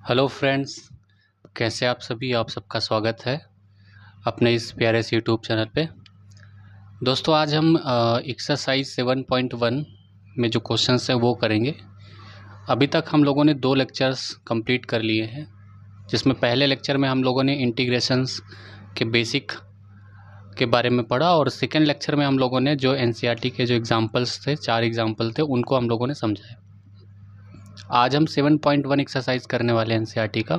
Hello friends, कैसे आप सभी। आप सबका स्वागत है अपने इस प्यारे से यूट्यूब चैनल पे। दोस्तों, आज हम एक्सरसाइज 7.1 में जो क्वेश्चंस हैं वो करेंगे। अभी तक हम लोगों ने 2 लेक्चर्स कंप्लीट कर लिए हैं, जिसमें पहले लेक्चर में हम लोगों ने इंटीग्रेशंस के बेसिक के बारे में पढ़ा और सेकेंड लेक्चर में हम लोगों ने जो एनसीईआरटी के जो एग्जाम्पल्स थे, 4 एग्जाम्पल थे, उनको हम लोगों ने समझाया। आज हम 7.1 एक्सरसाइज करने वाले हैं एनसीईआरटी का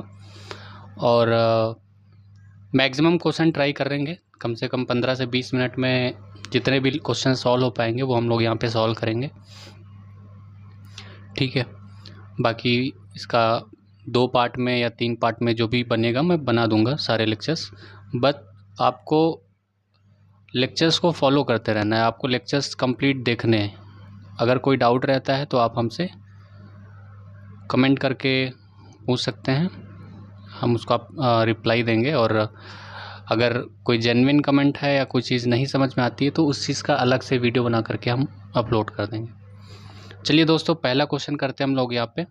और मैक्सिमम क्वेश्चन ट्राई करेंगे। कम से कम 15 से 20 मिनट में जितने भी क्वेश्चन सॉल्व हो पाएंगे वो हम लोग यहाँ पे सॉल्व करेंगे, ठीक है। बाकी इसका 2 पार्ट में या 3 पार्ट में जो भी बनेगा मैं बना दूंगा सारे लेक्चर्स। बट आपको लेक्चर्स को फॉलो करते रहना है, आपको लेक्चर्स कंप्लीट देखने हैं। अगर कोई डाउट रहता है तो आप हमसे कमेंट करके पूछ सकते हैं, हम उसको आप रिप्लाई देंगे। और अगर कोई जेन्युइन कमेंट है या कोई चीज़ नहीं समझ में आती है तो उस चीज़ का अलग से वीडियो बना करके हम अपलोड कर देंगे। चलिए दोस्तों, पहला क्वेश्चन करते हैं हम लोग यहाँ पे।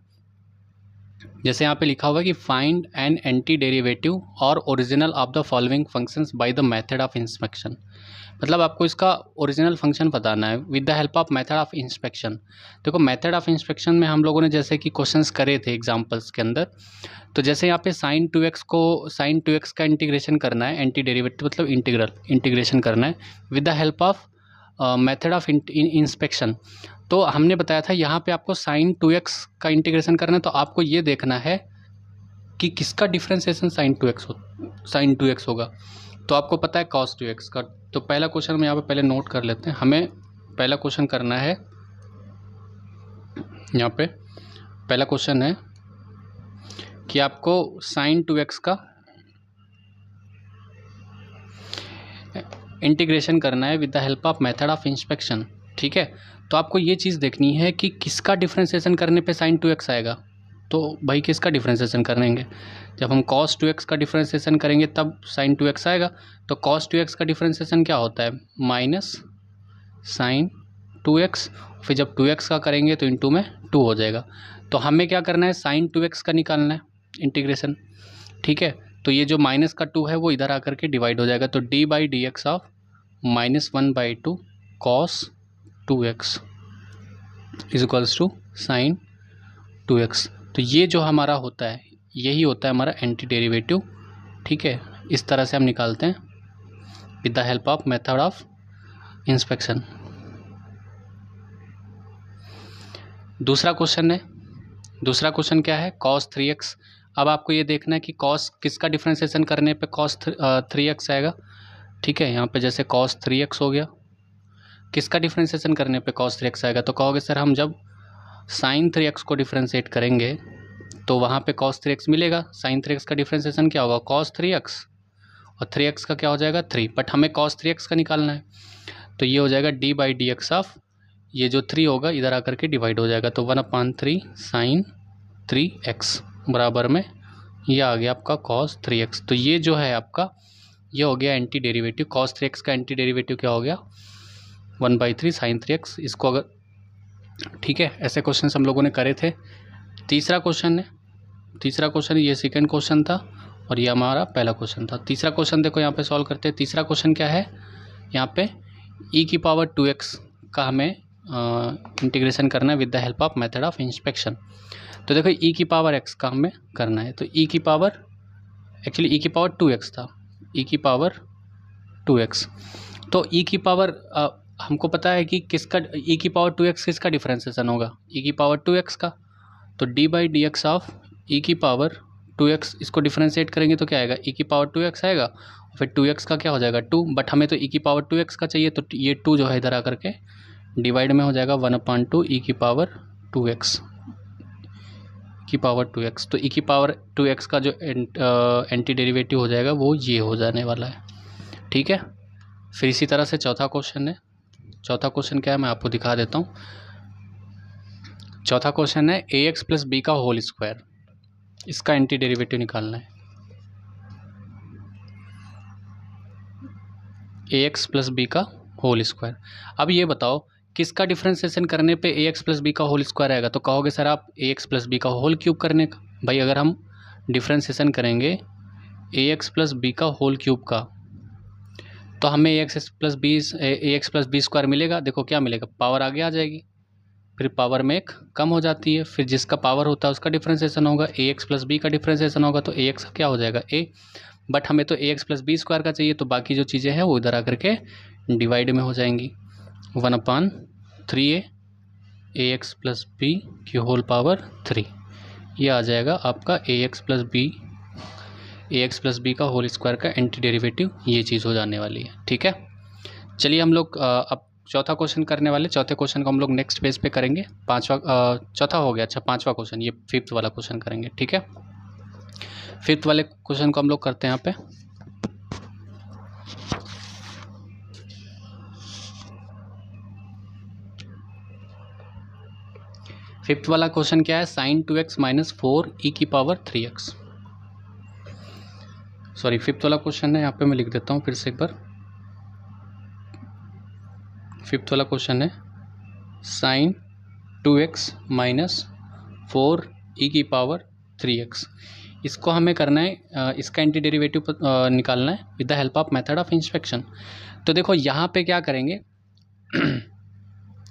जैसे यहाँ पे लिखा हुआ है कि फाइंड एन एंटी डेरिवेटिव और original of the following functions by the method of inspection. मतलब आपको इसका ओरिजिनल फंक्शन बताना है with the help of method of inspection. देखो, मेथड ऑफ इंस्पेक्शन में हम लोगों ने जैसे कि क्वेश्चंस करे थे एग्जांपल्स के अंदर, तो जैसे यहाँ पे sin 2x का इंटीग्रेशन करना है, एंटी डेरिवेटिव मतलब इंटीग्रेशन करना है with the help of method of inspection. तो हमने बताया था यहाँ पे आपको sin 2x का इंटीग्रेशन करना है, तो आपको ये देखना है कि किसका डिफ्रेंसिएशन sin 2x होगा। तो आपको पता है cos 2x का। तो पहला क्वेश्चन हम यहाँ पे पहले नोट कर लेते हैं। हमें पहला क्वेश्चन करना है, यहाँ पे पहला क्वेश्चन है कि आपको sin 2x का इंटीग्रेशन करना है with the help of method of inspection, ठीक है। तो आपको ये चीज़ देखनी है कि किसका डिफ्रेंसिएशन करने पे sin 2x आएगा। तो भाई किसका डिफ्रेंसिएशन करेंगे, जब हम cos 2x का डिफ्रेंसिएशन करेंगे तब sin 2x आएगा। तो cos 2x का डिफ्रेंसिएशन क्या होता है, माइनस sin 2x, फिर जब 2x का करेंगे तो इंटू में 2 हो जाएगा। तो हमें क्या करना है, sin 2x का निकालना है इंटीग्रेशन, ठीक है। तो ये जो माइनस का 2 है वो इधर आकर के डिवाइड हो जाएगा। तो d/dx of -1/2 cos 2x is equals to sin 2x। तो ये जो हमारा होता है यही होता है हमारा एंटी डेरिवेटिव, ठीक है। इस तरह से हम निकालते हैं with the help of method of inspection. दूसरा क्वेश्चन है, दूसरा क्वेश्चन क्या है, cos 3x। अब आपको ये देखना है कि cos किसका डिफ्रेंसिएशन करने पे cos 3x आएगा, ठीक है। यहाँ पे जैसे cos 3x हो गया, किसका डिफ्रेंसिएशन करने पे cos 3x आएगा। तो कहोगे सर हम जब sin 3x को डिफ्रेंशिएट करेंगे तो वहाँ पे cos 3x मिलेगा। sin 3x का डिफ्रेंसिएशन क्या होगा, cos 3x, और 3x का क्या हो जाएगा 3, बट हमें cos 3x का निकालना है। तो ये हो जाएगा d/dx ऑफ, ये जो 3 होगा इधर आकर के डिवाइड हो जाएगा। तो 1/3 sin 3x बराबर में ये आ गया आपका cos 3x। तो ये जो है आपका ये हो गया एंटी डेरिवेटिव। cos 3x का एंटी डेरिवेटिव क्या हो गया, 1/3 sin 3x। इसको अगर, ठीक है, ऐसे क्वेश्चन हम लोगों ने करे थे। तीसरा क्वेश्चन है, तीसरा क्वेश्चन ये सेकंड क्वेश्चन था और ये हमारा पहला क्वेश्चन था। तीसरा क्वेश्चन देखो यहाँ पे सॉल्व करते हैं। तीसरा क्वेश्चन क्या है, यहाँ पे e⁻2x का हमें इंटीग्रेशन करना है with the help of method of inspection. तो देखो e⁻x का हमें करना है, तो एक्चुअली e⁻2x था, e⁻2x। तो हमको पता है कि किसका e⁻2x किसका डिफ्रेंसिएशन होगा, e⁻2x का। तो d/dx ऑफ e⁻2x, इसको डिफ्रेंशिएट करेंगे तो क्या आएगा, e⁻2x आएगा, फिर 2x का क्या हो जाएगा 2, बट हमें तो e⁻2x का चाहिए। तो ये 2 जो है इधर आकर के डिवाइड में हो जाएगा 1/2 e⁻2x, तो e⁻2x का जो एंटी डेरिवेटिव हो जाएगा वो ये हो जाने वाला है, ठीक है। फिर इसी तरह से चौथा क्वेश्चन है। चौथा क्वेश्चन क्या है मैं आपको दिखा देता हूँ। चौथा क्वेश्चन है ax + b का होल स्क्वायर, इसका एंटी डेरिवेटिव निकालना है। ax + b का होल स्क्वायर। अब ये बताओ किसका डिफ्रेंसिएशन करने पे ax + b का होल स्क्वायर आएगा। तो कहोगे सर आप ax + b का होल क्यूब करने का। भाई अगर हम डिफ्रेंसिएशन करेंगे ए एक्स प्लस बी का होल क्यूब का, तो हमें ए एक्स प्लस बी स्क्वायर मिलेगा। देखो क्या मिलेगा, पावर आगे आ जाएगी, फिर पावर में एक कम हो जाती है, फिर जिसका पावर होता है उसका डिफ्रेंसिएशन होगा, ए एक्स प्लस बी का डिफ्रेंसिएशन होगा, तो ए एक्स क्या हो जाएगा ए, बट हमें तो A x plus B square का चाहिए, तो बाकी जो चीज़ें हैं वो इधर आकर के डिवाइड में हो जाएंगी। 1/3 ए एक्स प्लस बी की होल पावर 3, ये आ जाएगा आपका ए एक्स प्लस बी का होल स्क्वायर का एंटी डेरिवेटिव, ये चीज़ हो जाने वाली है। ठीक है, चलिए हम लोग अब चौथा क्वेश्चन करने वाले। चौथे क्वेश्चन को हम लोग नेक्स्ट पेज पे करेंगे। चौथा हो गया, अच्छा पांचवा क्वेश्चन, ये फिफ्थ वाला क्वेश्चन करेंगे। ठीक है, फिफ्थ वाले क्वेश्चन को हम लोग करते हैं यहाँ पे। फिफ्थ वाला क्वेश्चन क्या है, sin 2x माइनस 4e की पावर 3x। सॉरी, फिफ्थ वाला क्वेश्चन है, यहाँ पे मैं लिख देता हूँ फिर से एक बार। फिफ्थ वाला क्वेश्चन है sin 2x माइनस 4e की पावर 3x। इसको हमें करना है, इसका एंटी डेरिवेटिव निकालना है with the help of method of inspection. तो देखो यहाँ पे क्या करेंगे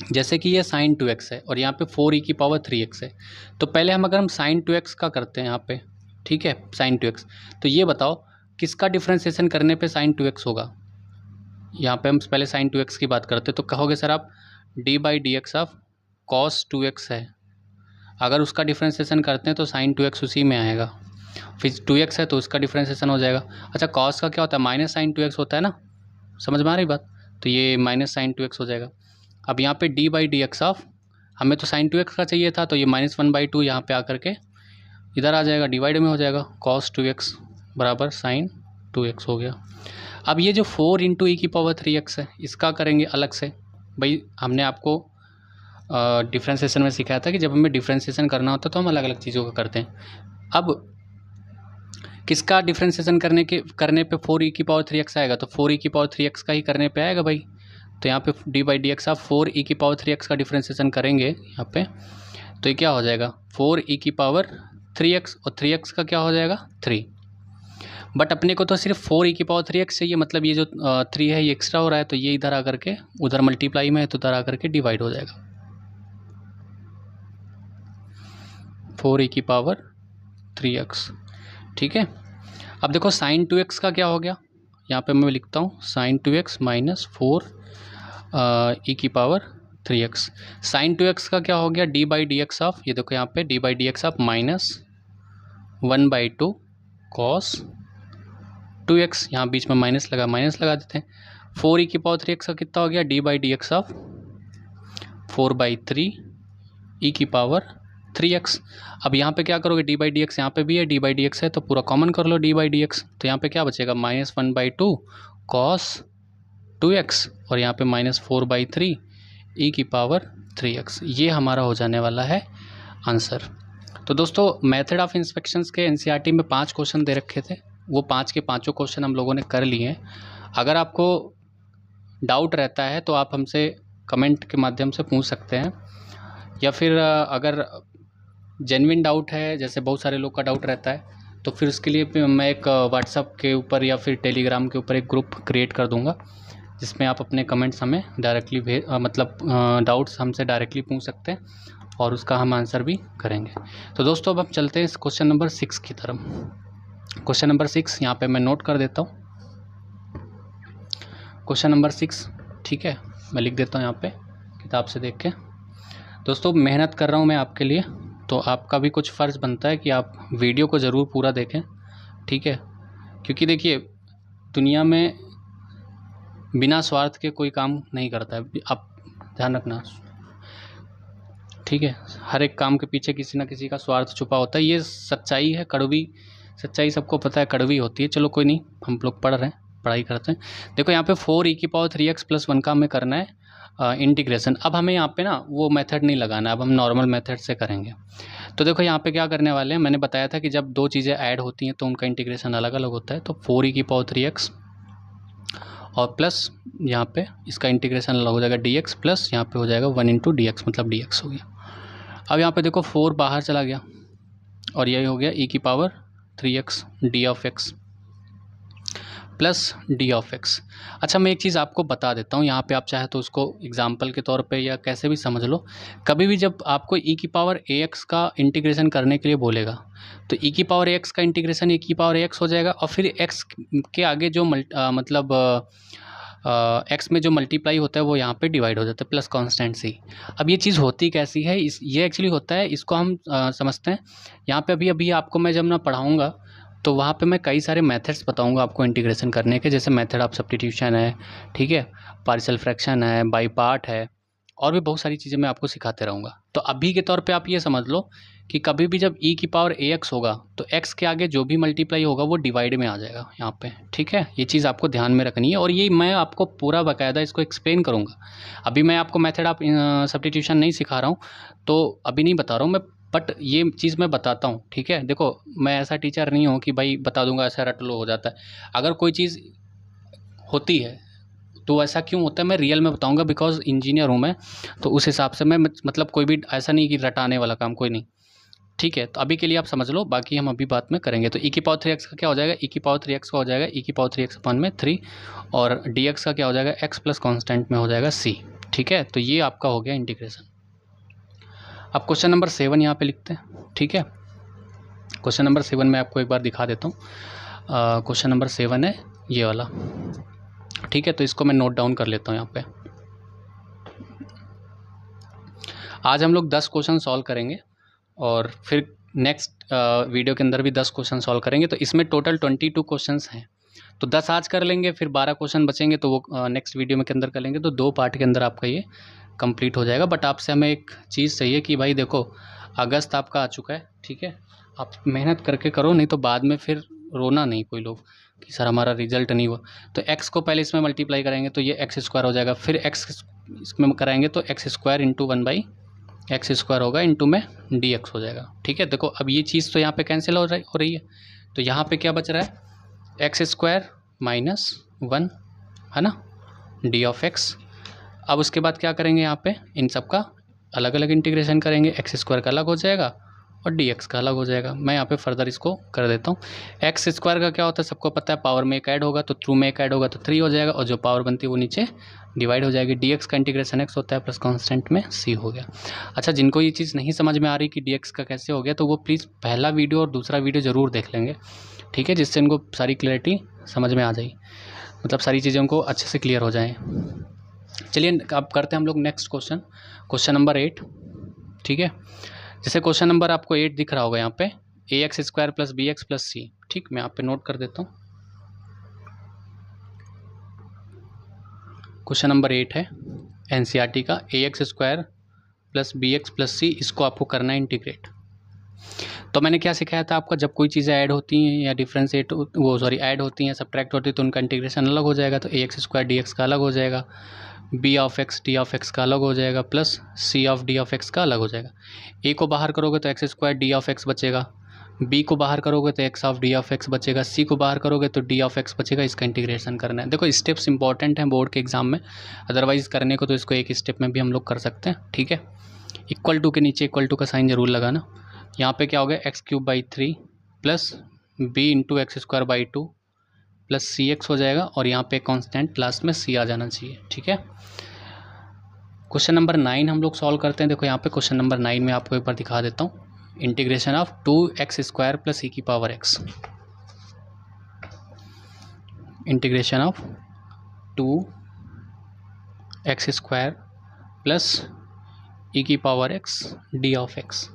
जैसे कि ये sin 2x है और यहाँ पे 4e की पावर 3x है, तो पहले अगर हम sin 2x का करते हैं यहाँ पे, ठीक है, sin 2x, तो ये बताओ किसका डिफ्रेंसिएशन करने पे sin 2x होगा। यहाँ पे हम पहले sin 2x की बात करते हैं, तो कहोगे सर आप d/dx ऑफ cos 2x है, अगर उसका डिफ्रेंसिएशन करते हैं तो sin 2x उसी में आएगा, फिर 2x है तो उसका डिफ्रेंसिएशन हो जाएगा। अच्छा, cos का क्या होता है, माइनस sin 2x होता है ना, समझ में आ रही बात, तो ये माइनस sin 2x हो जाएगा। अब यहाँ पे d/dx ऑफ, हमें तो sin 2x का चाहिए था, तो ये -1/2 यहाँ पे आकर के इधर आ जाएगा, डिवाइड में हो जाएगा, cos 2x बराबर sin 2x हो गया। अब ये जो 4 × e की पावर 3x है, इसका करेंगे अलग से। भाई हमने आपको डिफ्रेंसिएशन में सिखाया था कि जब हमें डिफ्रेंसिएशन करना होता है तो हम अलग अलग चीज़ों का करते हैं। अब किसका डिफ्रेंसिएशन करने पे 4e की पावर 3x आएगा, तो 4e की पावर 3x का ही करने पे आएगा भाई। तो यहाँ पे d/dx आप 4e की पावर 3x का डिफ्रेंसिएशन करेंगे यहाँ पे, तो ये क्या हो जाएगा 4e की पावर 3x, और 3x का क्या हो जाएगा 3। बट अपने को तो सिर्फ 4e की पावर 3x चाहिए, मतलब ये जो 3 है ये एक्स्ट्रा हो रहा है, तो ये इधर आकर के उधर मल्टीप्लाई में है तो उधर आकर के डिवाइड हो जाएगा, 4e की पावर 3x। ठीक है, अब देखो sin 2x का क्या हो गया, यहाँ पे मैं लिखता हूँ sin 2x माइनस 4e की पावर 3x। sin 2x का क्या हो गया d/dx ऑफ, ये देखो यहाँ पे d/dx ऑफ -1/2 cos 2x, यहाँ बीच में माइनस लगा देते हैं। 4e की पावर 3x का कितना हो गया d/dx ऑफ 4/3e की पावर 3x। अब यहाँ पे क्या करोगे d/dx, यहाँ पे भी है d/dx है तो पूरा कॉमन कर लो d/dx, तो यहाँ पे क्या बचेगा -1/2 cos 2x, और यहाँ पे -4/3e की पावर 3x। ये हमारा हो जाने वाला है आंसर। तो दोस्तों मेथड ऑफ इंस्पेक्शंस के एनसीईआरटी में 5 क्वेश्चन दे रखे थे, वो 5 के 5 क्वेश्चन हम लोगों ने कर लिए हैं। अगर आपको डाउट रहता है तो आप हमसे कमेंट के माध्यम से पूछ सकते हैं, या फिर अगर जेन्युइन डाउट है, जैसे बहुत सारे लोग का डाउट रहता है, तो फिर उसके लिए मैं एक व्हाट्सएप के ऊपर या फिर टेलीग्राम के ऊपर एक ग्रुप क्रिएट कर दूंगा, जिसमें आप अपने कमेंट्स हमें डायरेक्टली डाउट्स हमसे डायरेक्टली पूछ सकते हैं और उसका हम आंसर भी करेंगे। तो दोस्तों अब हम चलते हैं इस क्वेश्चन नंबर 6 की तरफ। क्वेश्चन नंबर 6 यहाँ पे मैं नोट कर देता हूँ, क्वेश्चन नंबर 6, ठीक है, मैं लिख देता हूँ यहाँ पे किताब से देख के। दोस्तों मेहनत कर रहा हूँ मैं आपके लिए, तो आपका भी कुछ फ़र्ज़ बनता है कि आप वीडियो को ज़रूर पूरा देखें, ठीक है, क्योंकि देखिए दुनिया में बिना स्वार्थ के कोई काम नहीं करता है, आप ध्यान रखना, ठीक है, हर एक काम के पीछे किसी ना किसी का स्वार्थ छुपा होता है, ये सच्चाई है, कड़वी सच्चाई सबको पता है, कड़वी होती है। चलो कोई नहीं, हम लोग पढ़ रहे हैं, पढ़ाई करते हैं। देखो यहाँ पे 4e की पावर 3x + 1 का हमें करना है इंटीग्रेशन। अब हमें यहाँ पे ना वो मेथड नहीं लगाना, अब हम नॉर्मल मेथड से करेंगे। तो देखो यहाँ पे क्या करने वाले हैं, मैंने बताया था कि जब दो चीज़ें ऐड होती हैं तो उनका इंटीग्रेशन अलग अलग होता है। तो 4e की पावर 3x और प्लस यहाँ पे इसका इंटीग्रेशन अलग हो जाएगा dx, प्लस यहाँ पे हो जाएगा 1 × dx, मतलब dx हो गया। अब यहाँ पे देखो 4 बाहर चला गया और यही हो गया e की power 3x D of x plus D of x. अच्छा, मैं एक चीज़ आपको बता देता हूँ यहाँ पे, आप चाहे तो उसको एग्जाम्पल के तौर पे या कैसे भी समझ लो। कभी भी जब आपको e की पावर ax का इंटीग्रेशन करने के लिए बोलेगा तो e की पावर ax का इंटीग्रेशन e की पावर ax हो जाएगा, और फिर x के आगे जो मतलब x में जो मल्टीप्लाई होता है वो यहाँ पे डिवाइड हो जाता है प्लस कांस्टेंट c। अब ये चीज़ होती कैसी है, ये एक्चुअली होता है, इसको हम समझते हैं यहाँ पे। अभी आपको मैं जब ना पढ़ाऊँगा तो वहाँ पे मैं कई सारे मेथड्स बताऊंगा आपको इंटीग्रेशन करने के, जैसे मेथड ऑफ सब्स्टिट्यूशन है, ठीक है, पार्शियल फ्रैक्शन है, बाई पार्ट है, और भी बहुत सारी चीज़ें मैं आपको सिखाते रहूँगा। तो अभी के तौर पे आप ये समझ लो कि कभी भी जब e की पावर ax होगा तो x के आगे जो भी मल्टीप्लाई होगा वो डिवाइड में आ जाएगा यहाँ पे, ठीक है। ये चीज़ आपको ध्यान में रखनी है, और ये मैं आपको पूरा बाकायदा इसको एक्सप्लेन करूँगा। अभी मैं आपको मेथड ऑफ सब्स्टिट्यूशन नहीं सिखा रहा हूँ, तो अभी नहीं बता रहा हूँ मैं, बट ये चीज़ मैं बताता हूँ, ठीक है। देखो, मैं ऐसा टीचर नहीं हूँ कि भाई बता दूंगा ऐसा रट लो हो जाता है। अगर कोई चीज़ होती है तो ऐसा क्यों होता है मैं रियल में बताऊंगा, बिकॉज इंजीनियर हूँ मैं, तो उस हिसाब से मैं मतलब कोई भी ऐसा नहीं कि रटाने वाला काम कोई नहीं, ठीक है। तो अभी के लिए आप समझ लो, बाकी हम अभी बात में करेंगे। तो e की पावर 3x का क्या हो जाएगा, e की पावर 3x का हो जाएगा e की पावर 3x अपन में 3, और dx का क्या हो जाएगा, x प्लस कॉन्स्टेंट में हो जाएगा c, ठीक है। तो ये आपका हो गया इंटीग्रेशन। अब क्वेश्चन नंबर 7 यहाँ पे लिखते हैं, ठीक है। क्वेश्चन नंबर 7 मैं आपको एक बार दिखा देता हूँ। क्वेश्चन नंबर 7 है ये वाला, ठीक है। तो इसको मैं नोट डाउन कर लेता हूँ यहाँ पे। आज हम लोग 10 क्वेश्चन सॉल्व करेंगे, और फिर नेक्स्ट वीडियो के अंदर भी 10 क्वेश्चन सॉल्व करेंगे। तो इसमें टोटल 22 क्वेश्चंस हैं, तो 10 आज कर लेंगे, फिर 12 क्वेश्चन बचेंगे तो वो नेक्स्ट वीडियो में के अंदर कर लेंगे। तो 2 पार्ट के अंदर आपका ये कंप्लीट हो जाएगा। बट आपसे हमें एक चीज़ चाहिए कि भाई देखो, अगस्त आपका आ चुका है, ठीक है। आप मेहनत करके करो, नहीं तो बाद में फिर रोना नहीं कोई लोग कि सर हमारा रिजल्ट नहीं हुआ। तो x को पहले इसमें मल्टीप्लाई करेंगे तो ये x स्क्वायर हो जाएगा, फिर x इसमें कराएंगे तो x square into 1/x square होगा, इंटू में dx हो जाएगा, ठीक है। देखो, अब ये चीज़ तो यहाँ पे कैंसिल हो रही है, तो यहाँ पे क्या बच रहा है, x स्क्वायर माइनस 1, है ना, डी ऑफ एक्स। अब उसके बाद क्या करेंगे, यहाँ पे इन सब का अलग अलग इंटीग्रेशन करेंगे, एक्स स्क्वायर का अलग हो जाएगा और डी एक्स का अलग हो जाएगा। मैं यहाँ पे फर्दर इसको कर देता हूँ। एक्स स्क्वायर का क्या होता है सबको पता है, पावर में एक ऐड होगा तो थ्रू में एक ऐड होगा तो 3 हो जाएगा, और जो पावर बनती है वो नीचे डिवाइड हो जाएगी। डी एक्स का इंटीग्रेशन एक्स होता है प्लस कॉन्स्टेंट में सी हो गया। अच्छा, जिनको ये चीज़ नहीं समझ में आ रही कि डी एक्स का कैसे हो गया, तो वो प्लीज़ पहला वीडियो और दूसरा वीडियो ज़रूर देख लेंगे, ठीक है, जिससे इनको सारी क्लैरिटी समझ में आ जाए, मतलब सारी चीज़ें उनको अच्छे से क्लियर हो जाएँ। चलिए अब करते हैं हम लोग नेक्स्ट क्वेश्चन, क्वेश्चन नंबर 8, ठीक है। जैसे क्वेश्चन नंबर आपको 8 दिख रहा होगा यहाँ पे, A X square plus B X plus C, ठीक, मैं यहाँ पे नोट कर देता हूँ। क्वेश्चन नंबर 8 है एनसीईआरटी का, A X square plus B X plus C, इसको आपको करना है इंटीग्रेट। तो मैंने क्या सिखाया था आपको, जब कोई चीज़ें ऐड होती हैं या डिफ्रेंशिएट ऐड होती हैं, सब्ट्रैक्ट होती है, तो उनका इंटीग्रेशन अलग हो जाएगा। तो A X square D X का अलग हो जाएगा, B of X D of X का अलग हो जाएगा, plus C of D of X का अलग हो जाएगा। ए को बाहर करोगे तो X square D of X बचेगा, बी को बाहर करोगे तो X of D of X बचेगा, सी को बाहर करोगे तो डी ऑफ एक्स बचेगा। इसका इंटीग्रेशन करना है। देखो, स्टेप्स इंपॉर्टेंट हैं बोर्ड के एग्जाम में, अदरवाइज करने को तो इसको एक स्टेप में भी हम लोग कर सकते हैं, ठीक है। इक्वल टू के नीचे इक्वल टू का साइन जरूर लगाना। यहाँ पे क्या हो गया, X cube by 3 plus B into X square by 2 plus C X हो जाएगा, और यहाँ पे कांस्टेंट लास्ट में सी आ जाना चाहिए, ठीक है। क्वेश्चन नंबर 9 हम लोग सॉल्व करते हैं। देखो यहाँ पे क्वेश्चन नंबर 9 में आपको एक बार दिखा देता हूँ, integration of 2x square plus E की power x, integration of 2x square plus E की power x D of x।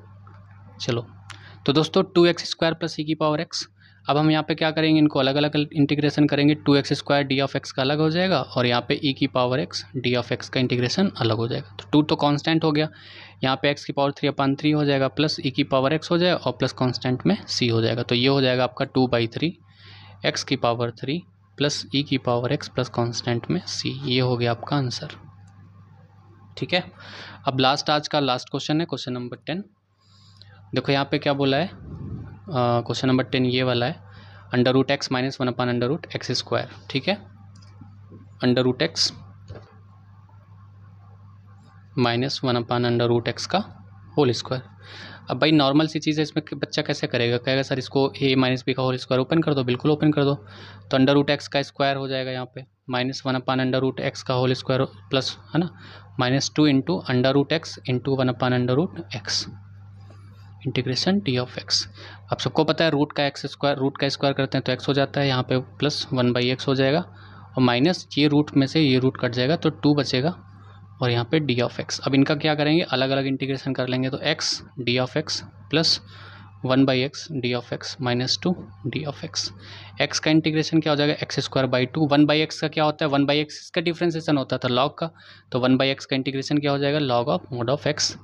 चलो, तो दोस्तों 2x स्क्वायर प्लस ई की पावर x, अब हम यहाँ पे क्या करेंगे, इनको अलग अलग इंटीग्रेशन करेंगे। 2x square D of X का अलग हो जाएगा, और यहाँ पे ई की power x D of X का इंटीग्रेशन अलग हो जाएगा। तो 2 तो कांस्टेंट हो गया, यहाँ पे x की पावर 3/3 हो जाएगा, प्लस ई की पावर x हो जाएगा, और प्लस कांस्टेंट में c हो जाएगा। तो ये हो जाएगा आपका 2/3 x की पावर 3 प्लस ई की पावर x प्लस कॉन्स्टेंट में c। ये हो गया आपका आंसर, ठीक है। अब आज का लास्ट क्वेश्चन है क्वेश्चन नंबर 10। देखो यहाँ पे क्या बोला है, क्वेश्चन नंबर 10 ये वाला है, under root X minus 1 under root X square, ठीक है। Under root X minus 1 under root X का होल स्क्वायर। अब भाई नॉर्मल सी चीज़ है, इसमें बच्चा कैसे करेगा, कहेगा सर इसको a माइनस बी का होल स्क्वायर ओपन कर दो, बिल्कुल ओपन कर दो। तो अंडर रूट एक्स का स्क्वायर हो जाएगा यहाँ पे, -1 अपान अंडर रूट एक्स का होल स्क्वायर प्लस, है ना, -2 into under root X into 1 upon under root X integration D of X. आप सबको पता है रूट का स्क्वायर करते हैं तो एक्स हो जाता है, यहाँ पे प्लस 1/x हो जाएगा और माइनस ये रूट में से ये रूट कट जाएगा तो 2 बचेगा और यहाँ पे डी ऑफ एक्स। अब इनका क्या करेंगे, अलग अलग इंटीग्रेशन कर लेंगे, तो x D of x plus 1/x D of x minus 2 D of x. X का इंटीग्रेशन क्या हो जाएगा, x² 1/x का क्या होता है, 1/x इसका डिफ्रेंसिएशन होता था लॉग का, तो 1/x का इंटीग्रेशन क्या हो जाएगा, log of mode of x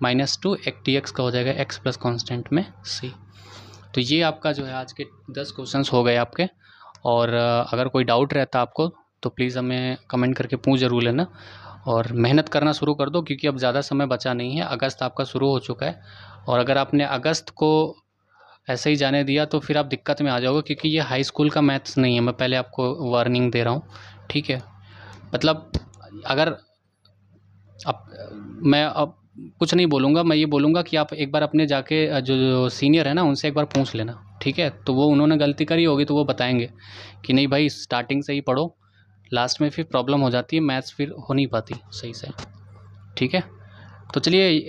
-2 dx का हो जाएगा x प्लस कॉन्स्टेंट में c। तो ये आपका जो है आज के 10 क्वेश्चंस हो गए आपके। और अगर कोई डाउट रहता आपको तो प्लीज़ हमें कमेंट करके पूछ ज़रूर लेना और मेहनत करना शुरू कर दो, क्योंकि अब ज़्यादा समय बचा नहीं है, अगस्त आपका शुरू हो चुका है। और अगर आपने अगस्त को ऐसे ही जाने दिया तो फिर आप दिक्कत में आ जाओगे, क्योंकि ये हाई स्कूल का मैथ्स नहीं है, मैं पहले आपको वार्निंग दे रहा हूँ, ठीक है। मतलब अगर मैं अब कुछ नहीं बोलूँगा, मैं ये बोलूँगा कि आप एक बार अपने जाके जो सीनियर है ना उनसे एक बार पूछ लेना, ठीक है। तो वो उन्होंने गलती करी होगी तो वो बताएंगे कि नहीं भाई स्टार्टिंग से ही पढ़ो, लास्ट में फिर प्रॉब्लम हो जाती है, मैथ्स फिर हो नहीं पाती सही से, ठीक है। तो चलिए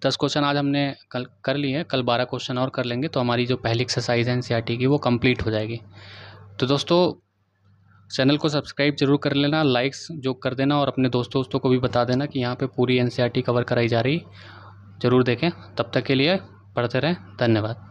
10 क्वेश्चन आज हमने कल कर लिए हैं, कल 12 क्वेश्चन और कर लेंगे तो हमारी जो पहली एक्सरसाइज है एनसीईआरटी की वो कंप्लीट हो जाएगी। तो दोस्तों चैनल को सब्सक्राइब जरूर कर लेना, लाइक्स जो कर देना और अपने दोस्तों को भी बता देना कि यहाँ पे पूरी एनसीईआरटी कवर कराई जा रही, ज़रूर देखें। तब तक के लिए पढ़ते रहें, धन्यवाद।